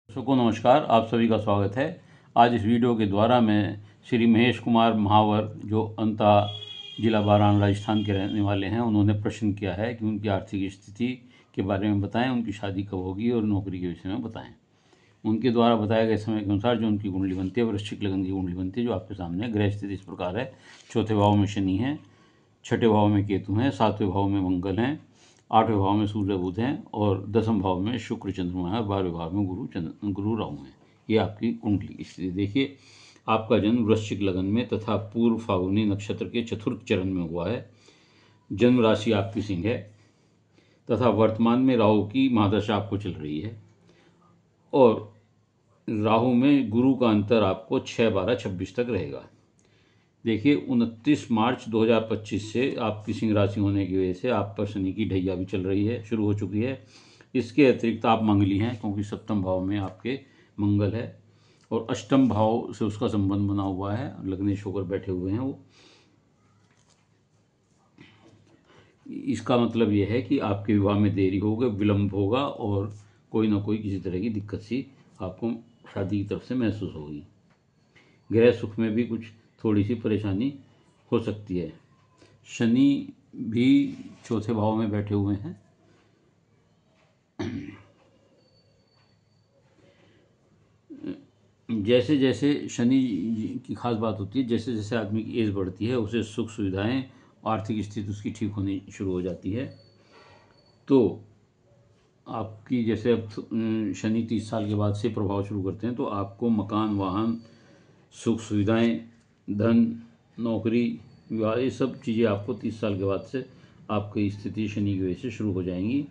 दर्शकों नमस्कार, आप सभी का स्वागत है। आज इस वीडियो के द्वारा मैं श्री महेश कुमार महावर, जो अंता जिला बारान राजस्थान के रहने वाले हैं, उन्होंने प्रश्न किया है कि उनकी आर्थिक स्थिति के बारे में बताएं, उनकी शादी कब होगी और नौकरी के विषय में बताएं। उनके द्वारा बताए गए समय के अनुसार जो उनकी कुंडली बनती है, वृश्चिक लग्न की कुंडली बनती है, जो आपके सामने है। ग्रह स्थिति इस प्रकार है: चौथे भाव में शनि है, छठे भाव में केतु हैं, सातवें भाव में मंगल हैं, आठवें भाव में सूर्य बुध हैं और दसम भाव में शुक्र चंद्रमा है और 12वें भाव में गुरु राहु हैं। ये आपकी कुंडली की स्थिति। देखिए, आपका जन्म वृश्चिक लगन में तथा पूर्व फाल्गुनी नक्षत्र के चतुर्थ चरण में हुआ है। जन्म राशि आपकी सिंह है तथा वर्तमान में राहु की महादशा आपको चल रही है और राहु में गुरु का अंतर आपको 6-12-26 तक रहेगा। देखिए, 29 मार्च 2025 से आपकी सिंह राशि होने की वजह से आप पर शनि की ढैया भी चल रही है, शुरू हो चुकी है। इसके अतिरिक्त आप मंगली हैं, क्योंकि सप्तम भाव में आपके मंगल है और अष्टम भाव से उसका संबंध बना हुआ है, लग्नेश होकर बैठे हुए हैं वो। इसका मतलब यह है कि आपके विवाह में देरी होगा, विलंब होगा और कोई ना कोई किसी तरह की दिक्कत सी आपको शादी की तरफ से महसूस होगी। गृह सुख में भी कुछ थोड़ी सी परेशानी हो सकती है। शनि भी चौथे भाव में बैठे हुए हैं। जैसे जैसे शनि की खास बात होती है, जैसे जैसे आदमी की एज बढ़ती है उसे सुख सुविधाएं, आर्थिक स्थिति उसकी ठीक होनी शुरू हो जाती है। तो आपकी जैसे अब शनि 30 साल के बाद से प्रभाव शुरू करते हैं, तो आपको मकान, वाहन, सुख सुविधाएं, धन, नौकरी, विवाह, ये सब चीज़ें आपको 30 साल के बाद से आपकी स्थिति शनि की वजह से शुरू हो जाएंगी।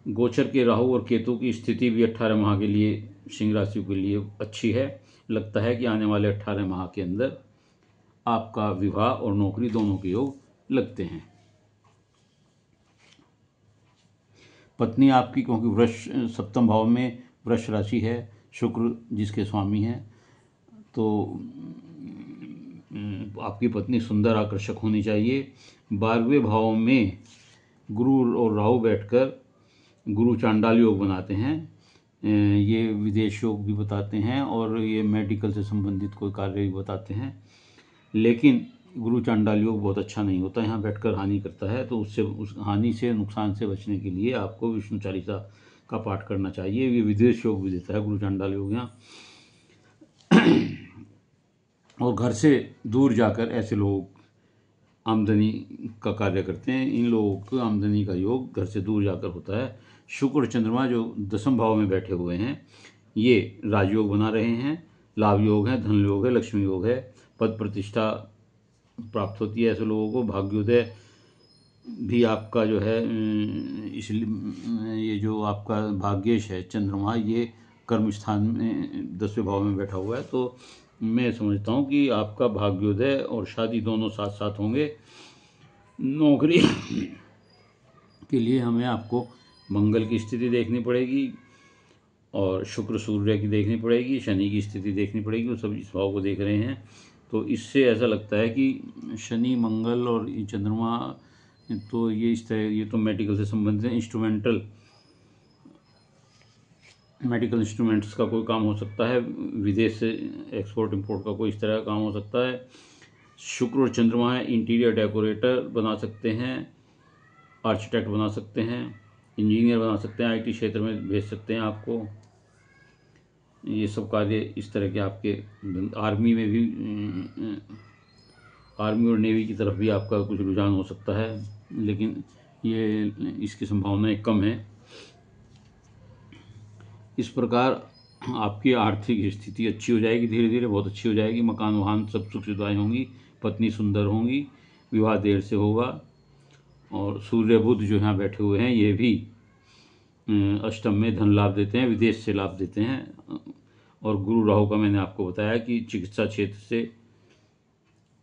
गोचर के राहु और केतु की स्थिति भी 18 माह के लिए सिंह राशि के लिए अच्छी है। लगता है कि आने वाले 18 माह के अंदर आपका विवाह और नौकरी दोनों के योग लगते हैं। पत्नी आपकी, क्योंकि वृष सप्तम भाव में वृष राशि है, शुक्र जिसके स्वामी हैं, तो आपकी पत्नी सुंदर, आकर्षक होनी चाहिए। 12वें भाव में गुरु और राहु बैठकर गुरु चांडाल योग बनाते हैं। ये विदेश योग भी बताते हैं और ये मेडिकल से संबंधित कोई कार्य भी बताते हैं। लेकिन गुरु चांडाल योग बहुत अच्छा नहीं होता, यहाँ बैठकर हानि करता है। तो उससे, उस हानि से, नुकसान से बचने के लिए आपको विष्णु चालीसा का पाठ करना चाहिए। ये विदेश योग भी देता है गुरु चांडाल योग यहाँ। और घर से दूर जाकर ऐसे लोग आमदनी का कार्य करते हैं। इन लोगों को आमदनी का योग घर से दूर जाकर होता है। शुक्र और चंद्रमा जो दसम भाव में बैठे हुए हैं, ये राजयोग बना रहे हैं, लाभ योग है, धन योग है, लक्ष्मी योग है, पद प्रतिष्ठा प्राप्त होती है ऐसे लोगों को। भाग्योदय भी आपका जो है, इसलिए ये जो आपका भाग्येश है चंद्रमा, ये कर्म स्थान में 10वें भाव में बैठा हुआ है। तो मैं समझता हूँ कि आपका भाग्योदय और शादी दोनों साथ साथ होंगे। नौकरी के लिए हमें आपको मंगल की स्थिति देखनी पड़ेगी और शुक्र सूर्य की देखनी पड़ेगी, शनि की स्थिति देखनी पड़ेगी। वो सब इस भाव को देख रहे हैं, तो इससे ऐसा लगता है कि शनि, मंगल और चंद्रमा, तो ये इस तरह, ये तो मेडिकल से संबंधित है। मेडिकल इंस्ट्रूमेंट्स का कोई काम हो सकता है, विदेश से एक्सपोर्ट इंपोर्ट का कोई इस तरह का काम हो सकता है। शुक्र और चंद्रमा है, इंटीरियर डेकोरेटर बना सकते हैं, आर्किटेक्ट बना सकते हैं, इंजीनियर बना सकते हैं, आईटी क्षेत्र में भेज सकते हैं आपको। ये सब कार्य इस तरह के आपके, आर्मी में भी, आर्मी और नेवी की तरफ भी आपका कुछ रुझान हो सकता है, लेकिन ये इसकी संभावनाएं कम है। इस प्रकार आपकी आर्थिक स्थिति अच्छी हो जाएगी, धीरे धीरे बहुत अच्छी हो जाएगी। मकान, वाहन, सब सुख सुविधाएँ होंगी, पत्नी सुंदर होंगी, विवाह देर से होगा। और सूर्य बुध जो यहाँ बैठे हुए हैं, ये भी अष्टम में धन लाभ देते हैं, विदेश से लाभ देते हैं। और गुरु राहु का मैंने आपको बताया कि चिकित्सा क्षेत्र से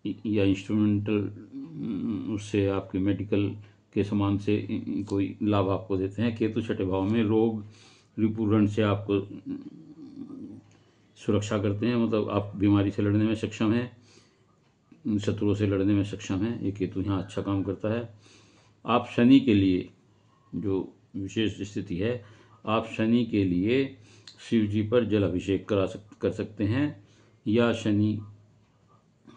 या इंस्ट्रूमेंटल, उससे आपके मेडिकल के सामान से कोई लाभ आपको देते हैं। केतु छठे भाव में रोग, रिपुरण से आपको सुरक्षा करते हैं, मतलब आप बीमारी से लड़ने में सक्षम हैं, शत्रुओं से लड़ने में सक्षम हैं। ये केतु यहाँ अच्छा काम करता है। आप शनि के लिए जो विशेष स्थिति है, आप शनि के लिए शिव जी पर जल अभिषेक कर सकते हैं, या शनि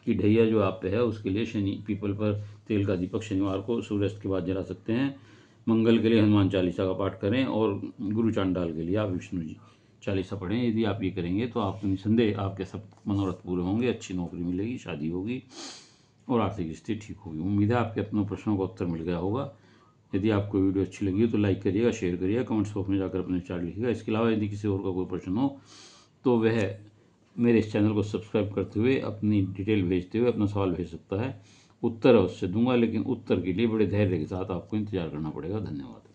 की ढैया जो आप पे है उसके लिए शनि पीपल पर तेल का दीपक शनिवार को सूर्यास्त के बाद जला सकते हैं। मंगल के लिए हनुमान चालीसा का पाठ करें, और गुरु चांडाल के लिए आप विष्णु जी चालीसा पढ़ें। यदि आप ये करेंगे तो आपको निसंदेह आपके सब मनोरथ पूरे होंगे, अच्छी नौकरी मिलेगी, शादी होगी और आर्थिक स्थिति ठीक होगी। उम्मीद है आपके अपने प्रश्नों का उत्तर मिल गया होगा। यदि आपको वीडियो अच्छी लगी हो तो लाइक करिएगा, शेयर करिएगा, कमेंट्स बॉक्स में जाकर अपने विचार लिखिएगा। इसके अलावा यदि किसी और का कोई प्रश्न हो तो वह मेरे इस चैनल को सब्सक्राइब करते हुए अपनी डिटेल भेजते हुए अपना सवाल भेज सकता है। उत्तर अवश्य दूंगा, लेकिन उत्तर के लिए बड़े धैर्य के साथ आपको इंतजार करना पड़ेगा। धन्यवाद।